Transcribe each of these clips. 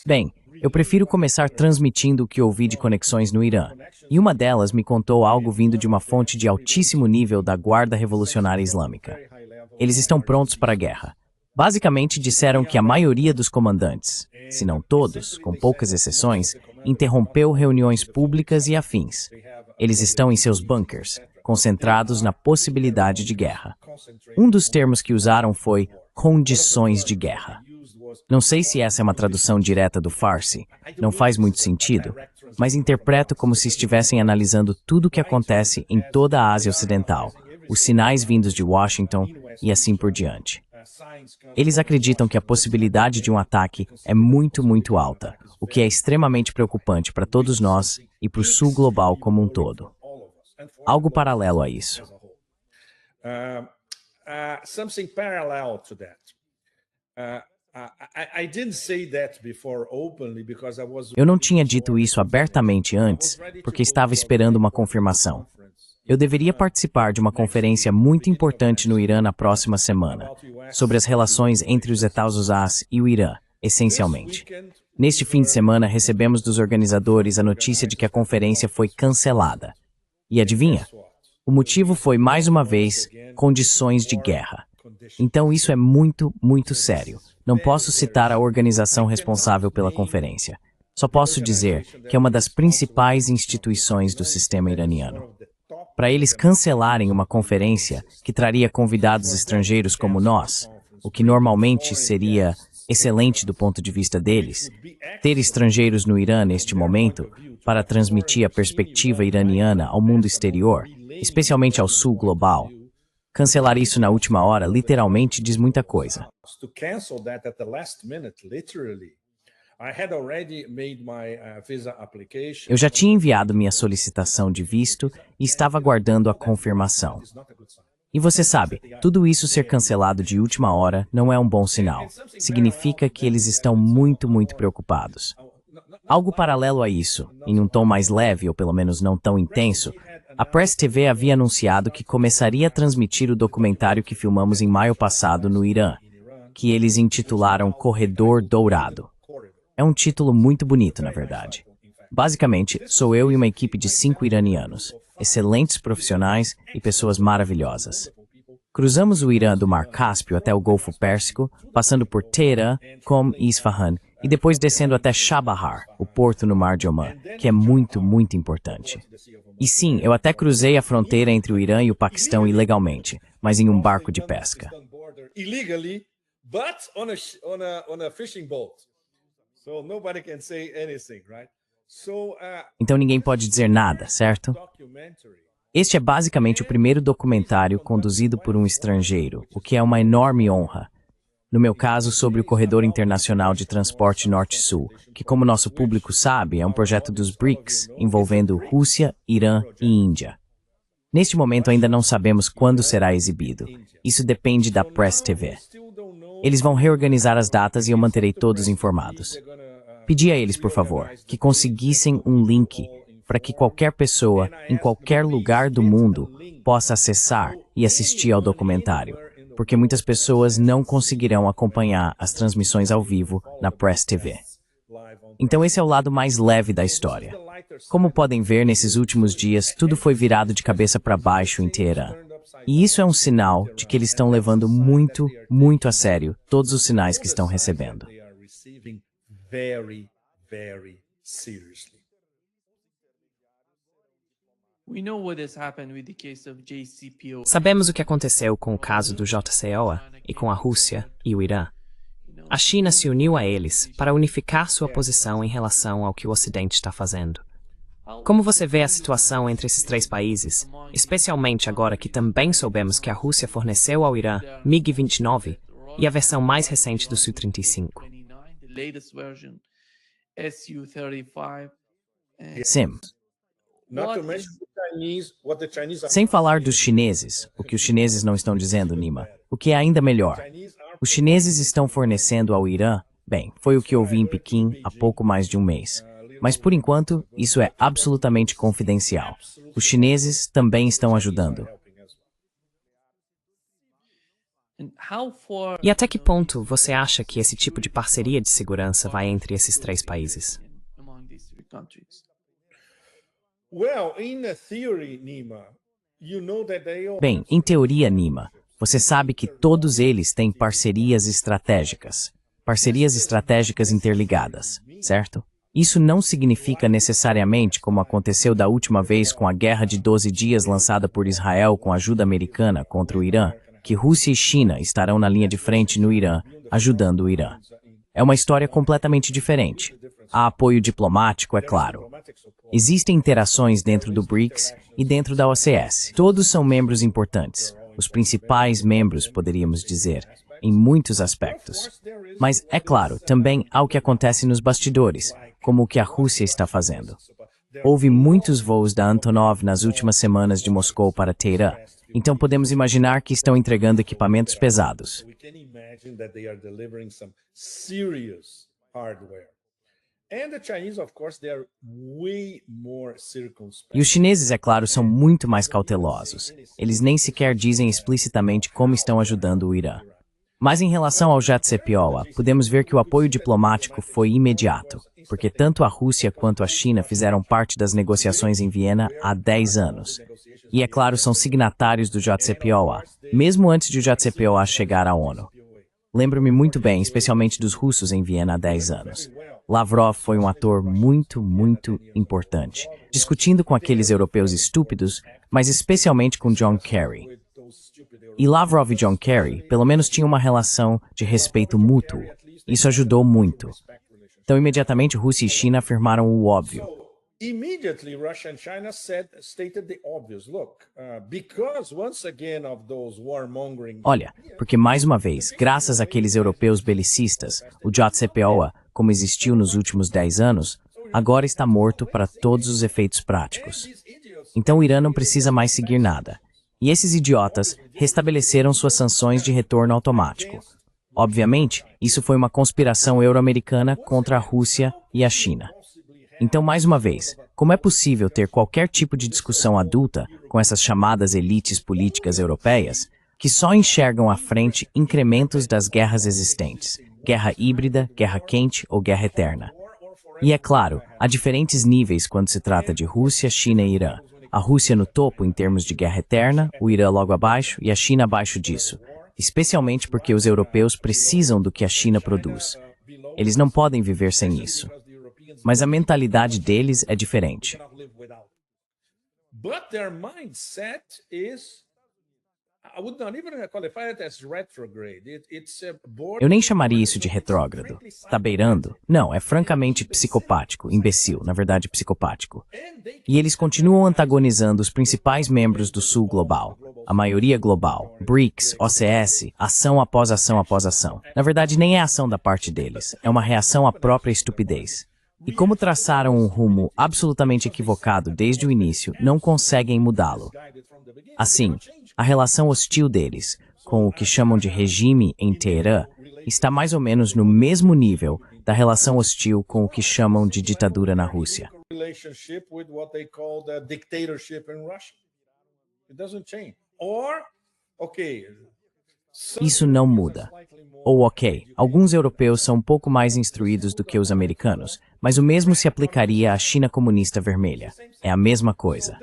Bem, eu prefiro começar transmitindo o que ouvi de conexões no Irã, e uma delas me contou algo vindo de uma fonte de altíssimo nível da Guarda Revolucionária Islâmica. Eles estão prontos para a guerra. Basicamente disseram que a maioria dos comandantes, se não todos, com poucas exceções, interrompeu reuniões públicas e afins. Eles estão em seus bunkers, concentrados na possibilidade de guerra. Um dos termos que usaram foi condições de guerra. Não sei se essa é uma tradução direta do Farsi, não faz muito sentido, mas interpreto como se estivessem analisando tudo o que acontece em toda a Ásia Ocidental, os sinais vindos de Washington e assim por diante. Eles acreditam que a possibilidade de um ataque é muito, muito alta, o que é extremamente preocupante para todos nós e para o sul global como um todo. Algo paralelo a isso. Eu não tinha dito isso abertamente antes, porque estava esperando uma confirmação. Eu deveria participar de uma conferência muito importante no Irã na próxima semana, sobre as relações entre os Estados e o Irã, essencialmente. Neste fim de semana, recebemos dos organizadores a notícia de que a conferência foi cancelada. E adivinha? O motivo foi, mais uma vez, condições de guerra. Então isso é muito, muito sério. Não posso citar a organização responsável pela conferência. Só posso dizer que é uma das principais instituições do sistema iraniano. Para eles cancelarem uma conferência que traria convidados estrangeiros como nós, o que normalmente seria excelente do ponto de vista deles, ter estrangeiros no Irã neste momento para transmitir a perspectiva iraniana ao mundo exterior, especialmente ao sul global. Cancelar isso na última hora literalmente diz muita coisa. Eu já tinha enviado minha solicitação de visto e estava aguardando a confirmação. E você sabe, tudo isso ser cancelado de última hora não é um bom sinal. Significa que eles estão muito, muito preocupados. Algo paralelo a isso, em um tom mais leve ou pelo menos não tão intenso, a Press TV havia anunciado que começaria a transmitir o documentário que filmamos em maio passado no Irã, que eles intitularam Corredor Dourado. É um título muito bonito, na verdade. Basicamente, sou eu e uma equipe de 5 iranianos, excelentes profissionais e pessoas maravilhosas. Cruzamos o Irã do Mar Cáspio até o Golfo Pérsico, passando por Teherã, Qom e Isfahan, e depois descendo até Chabahar, o porto no Mar de Omã, que é muito, muito importante. E sim, eu até cruzei a fronteira entre o Irã e o Paquistão ilegalmente, mas em um barco de pesca. Então ninguém pode dizer nada, certo? Este é basicamente o primeiro documentário conduzido por um estrangeiro, o que é uma enorme honra. No meu caso, sobre o Corredor Internacional de Transporte Norte-Sul, que, como nosso público sabe, é um projeto dos BRICS, envolvendo Rússia, Irã e Índia. Neste momento ainda não sabemos quando será exibido. Isso depende da Press TV. Eles vão reorganizar as datas e eu manterei todos informados. Pedi a eles, por favor, que conseguissem um link para que qualquer pessoa, em qualquer lugar do mundo, possa acessar e assistir ao documentário, porque muitas pessoas não conseguirão acompanhar as transmissões ao vivo na Press TV. Então esse é o lado mais leve da história. Como podem ver, nesses últimos dias, tudo foi virado de cabeça para baixo em Teherã. E isso é um sinal de que eles estão levando muito, muito a sério todos os sinais que estão recebendo. Sabemos o que aconteceu com o caso do JCPOA e com a Rússia e o Irã. A China se uniu a eles para unificar sua posição em relação ao que o Ocidente está fazendo. Como você vê a situação entre esses 3 países, especialmente agora que também soubemos que a Rússia forneceu ao Irã MiG-29 e a versão mais recente do Su-35? Sim. Sem falar dos chineses, o que os chineses não estão dizendo, Nima, o que é ainda melhor. Os chineses estão fornecendo ao Irã, bem, foi o que eu vi em Pequim há pouco mais de um mês. Mas, por enquanto, isso é absolutamente confidencial. Os chineses também estão ajudando. E até que ponto você acha que esse tipo de parceria de segurança vai entre esses três países? Bem, em teoria, Nima, você sabe que todos eles têm parcerias estratégicas. Parcerias estratégicas interligadas, certo? Isso não significa necessariamente, como aconteceu da última vez com a Guerra de 12 Dias lançada por Israel com ajuda americana contra o Irã, que Rússia e China estarão na linha de frente no Irã, ajudando o Irã. É uma história completamente diferente. Há apoio diplomático, é claro. Existem interações dentro do BRICS e dentro da OCS. Todos são membros importantes. Os principais membros, poderíamos dizer, em muitos aspectos. Mas, é claro, também há o que acontece nos bastidores, como o que a Rússia está fazendo. Houve muitos voos da Antonov nas últimas semanas de Moscou para Teherã, então podemos imaginar que estão entregando equipamentos pesados. E os chineses, é claro, são muito mais cautelosos. Eles nem sequer dizem explicitamente como estão ajudando o Irã. Mas em relação ao JCPOA, podemos ver que o apoio diplomático foi imediato, porque tanto a Rússia quanto a China fizeram parte das negociações em Viena há 10 anos. E, é claro, são signatários do JCPOA, mesmo antes de o JCPOA chegar à ONU. Lembro-me muito bem, especialmente dos russos em Viena há 10 anos. Lavrov foi um ator muito importante, discutindo com aqueles europeus estúpidos, mas especialmente com John Kerry. E Lavrov e John Kerry, pelo menos, tinham uma relação de respeito mútuo. Isso ajudou muito. Então, imediatamente, Rússia e China afirmaram o óbvio. Immediately, Russia and China stated the obvious. Look, because once again of those warmongering. Olha, porque mais uma vez, graças àqueles europeus belicistas, o JCPOA, como existiu nos últimos 10 anos, agora está morto para todos os efeitos práticos. Então o Irã não precisa mais seguir nada. E esses idiotas restabeleceram suas sanções de retorno automático. Obviamente, isso foi uma conspiração euro-americana contra a Rússia e a China. Então, mais uma vez, como é possível ter qualquer tipo de discussão adulta com essas chamadas elites políticas europeias que só enxergam à frente incrementos das guerras existentes, guerra híbrida, guerra quente ou guerra eterna? E é claro, há diferentes níveis quando se trata de Rússia, China e Irã. A Rússia no topo em termos de guerra eterna, o Irã logo abaixo e a China abaixo disso, especialmente porque os europeus precisam do que a China produz. Eles não podem viver sem isso. Mas a mentalidade deles é diferente. Eu nem chamaria isso de retrógrado. Tá beirando? Não, é francamente psicopático, imbecil, na verdade psicopático. E eles continuam antagonizando os principais membros do Sul Global, a maioria global, BRICS, OCS, ação após ação após ação. Na verdade, nem é ação da parte deles, é uma reação à própria estupidez. E como traçaram um rumo absolutamente equivocado desde o início, não conseguem mudá-lo. Assim, a relação hostil deles, com o que chamam de regime em Teherã, está mais ou menos no mesmo nível da relação hostil com o que chamam de ditadura na Rússia. Isso não muda. Ou ok, alguns europeus são um pouco mais instruídos do que os americanos, mas o mesmo se aplicaria à China comunista vermelha. É a mesma coisa.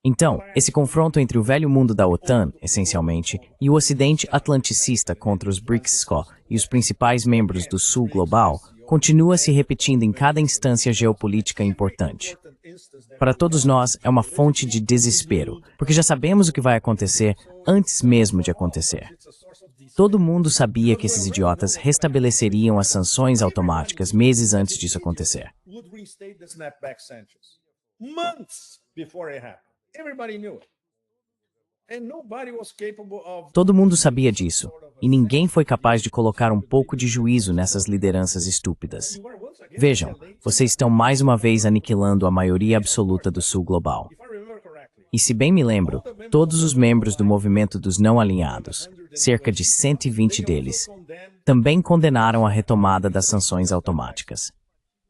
Então, esse confronto entre o velho mundo da OTAN, essencialmente, e o ocidente atlanticista contra os BRICS e os principais membros do Sul Global, continua se repetindo em cada instância geopolítica importante. Para todos nós, é uma fonte de desespero, porque já sabemos o que vai acontecer antes mesmo de acontecer. Todo mundo sabia que esses idiotas restabeleceriam as sanções automáticas meses antes disso acontecer. Todo mundo sabia disso, e ninguém foi capaz de colocar um pouco de juízo nessas lideranças estúpidas. Vejam, vocês estão mais uma vez aniquilando a maioria absoluta do Sul Global. E se bem me lembro, todos os membros do movimento dos não alinhados, cerca de 120 deles, também condenaram a retomada das sanções automáticas.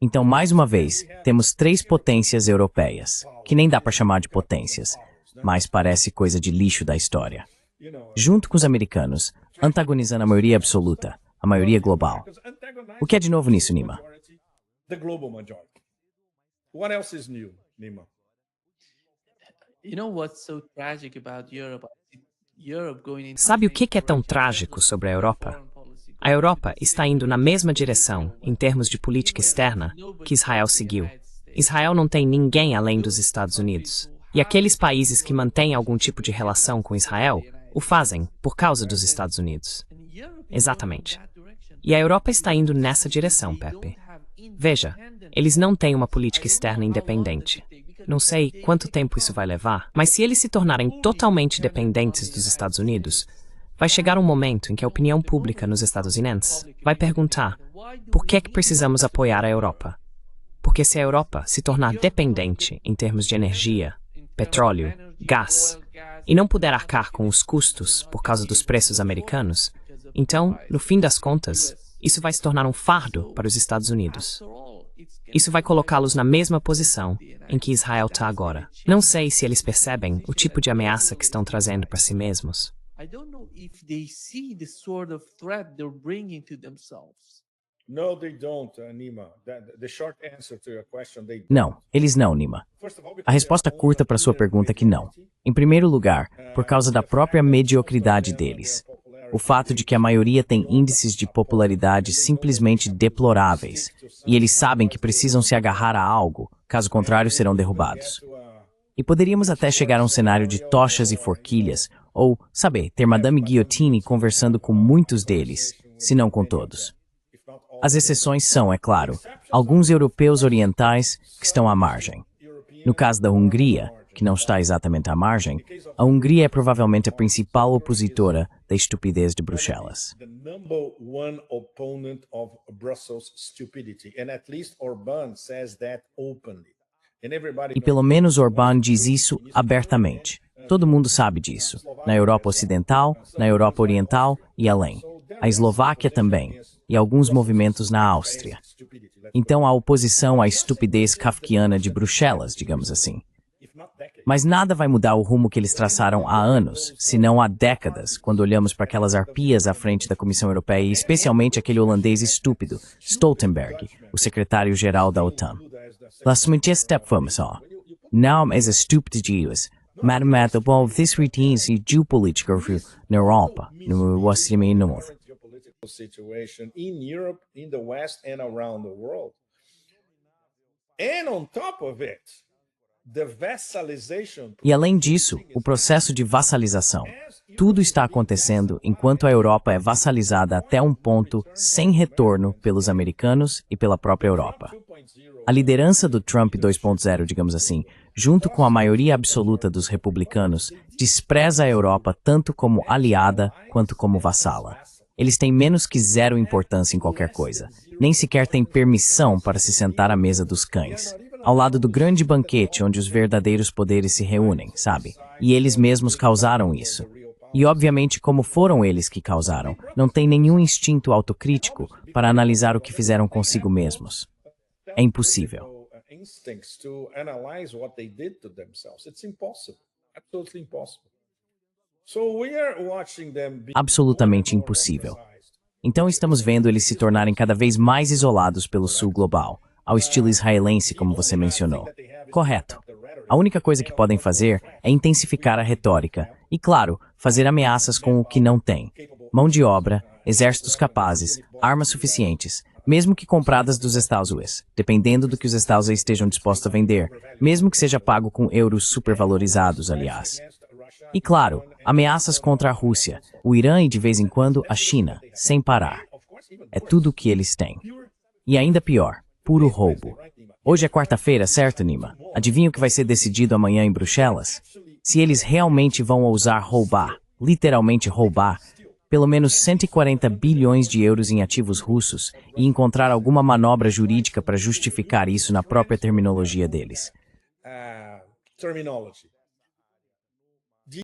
Então, mais uma vez, temos 3 potências europeias, que nem dá para chamar de potências, mas parece coisa de lixo da história. junto com os americanos, antagonizando a maioria absoluta, a maioria global. O que é de novo nisso, Nima? The global majority. What else is new, Nima? You know what's so tragic about Europe? Europe going into Sabe o que é tão trágico sobre a Europa? A Europa está indo na mesma direção, em termos de política externa, que Israel seguiu. Israel não tem ninguém além dos Estados Unidos. E aqueles países que mantêm algum tipo de relação com Israel, o fazem por causa dos Estados Unidos. Exatamente. E a Europa está indo nessa direção, Pepe. Veja, eles não têm uma política externa independente. Não sei quanto tempo isso vai levar, mas se eles se tornarem totalmente dependentes dos Estados Unidos, vai chegar um momento em que a opinião pública nos estadunidenses vai perguntar por que precisamos apoiar a Europa. Porque se a Europa se tornar dependente em termos de energia, petróleo, gás, e não puder arcar com os custos por causa dos preços americanos, então, no fim das contas, isso vai se tornar um fardo para os Estados Unidos. Isso vai colocá-los na mesma posição em que Israel está agora. Não sei se eles percebem o tipo de ameaça que estão trazendo para si mesmos. I don't know if they see the sort of threat they're bringing to themselves. No, they don't, Nima. The short answer to your question, they don't. Não, eles não, Nima. A resposta curta para sua pergunta é que não. Em primeiro lugar, por causa da própria mediocridade deles. O fato de que a maioria tem índices de popularidade simplesmente deploráveis, e eles sabem que precisam se agarrar a algo, caso contrário serão derrubados. E poderíamos até chegar a um cenário de tochas e forquilhas, ou, sabe, ter Madame Guillotine conversando com muitos deles, se não com todos. As exceções são, é claro, alguns europeus orientais que estão à margem. No caso da Hungria, que não está exatamente à margem, a Hungria é provavelmente a principal opositora da estupidez de Bruxelas. The number one opponent of Brussels stupidity, and at least Orbán says that openly. And everybody E pelo menos Orbán diz isso abertamente. Todo mundo sabe disso. Na Europa Ocidental, na Europa Oriental e além. A Eslováquia também. E alguns movimentos na Áustria. Então a oposição à estupidez kafkiana de Bruxelas, digamos assim. Mas nada vai mudar o rumo que eles traçaram há anos, se não há décadas, quando olhamos para aquelas arpias à frente da Comissão Europeia e especialmente aquele holandês estúpido, Stoltenberg, o secretário-geral da OTAN. Las muitas stepfamos só. Não é as estúpidas, mas above this routines e geopolítica na Europa, no Ocidente e no mundo. situation in Europe, in the West, and around the world. And on top of it, the vassalization. E além disso, o processo de vassalização. Tudo está acontecendo enquanto a Europa é vassalizada até um ponto sem retorno pelos americanos e pela própria Europa. A liderança do Trump 2.0, digamos assim, junto com a maioria absoluta dos republicanos, despreza a Europa tanto como aliada quanto como vassala. Eles têm menos que zero importância em qualquer coisa. Nem sequer têm permissão para se sentar à mesa dos cães. Ao lado do grande banquete onde os verdadeiros poderes se reúnem, sabe? E eles mesmos causaram isso. E obviamente, como foram eles que causaram, não tem nenhum instinto autocrítico para analisar o que fizeram consigo mesmos. É impossível. Instincts to analyze what they did to themselves. It's impossible. Absolutely impossible. So we are watching them be Absolutamente impossível. Então estamos vendo eles se tornarem cada vez mais isolados pelo sul global, ao estilo israelense, como você mencionou. Correto. A única coisa que podem fazer é intensificar a retórica e, claro, fazer ameaças com o que não tem. Mão de obra, exércitos capazes, armas suficientes, mesmo que compradas dos Estados Unidos, dependendo do que os Estados Unidos estejam dispostos a vender, mesmo que seja pago com euros supervalorizados, aliás. E claro, ameaças contra a Rússia, o Irã e de vez em quando a China, sem parar. É tudo o que eles têm. E ainda pior, puro roubo. Hoje é quarta-feira, certo, Nima? Adivinha o que vai ser decidido amanhã em Bruxelas? Se eles realmente vão ousar roubar, literalmente roubar, pelo menos 140 bilhões de euros em ativos russos e encontrar alguma manobra jurídica para justificar isso na própria terminologia deles. terminology.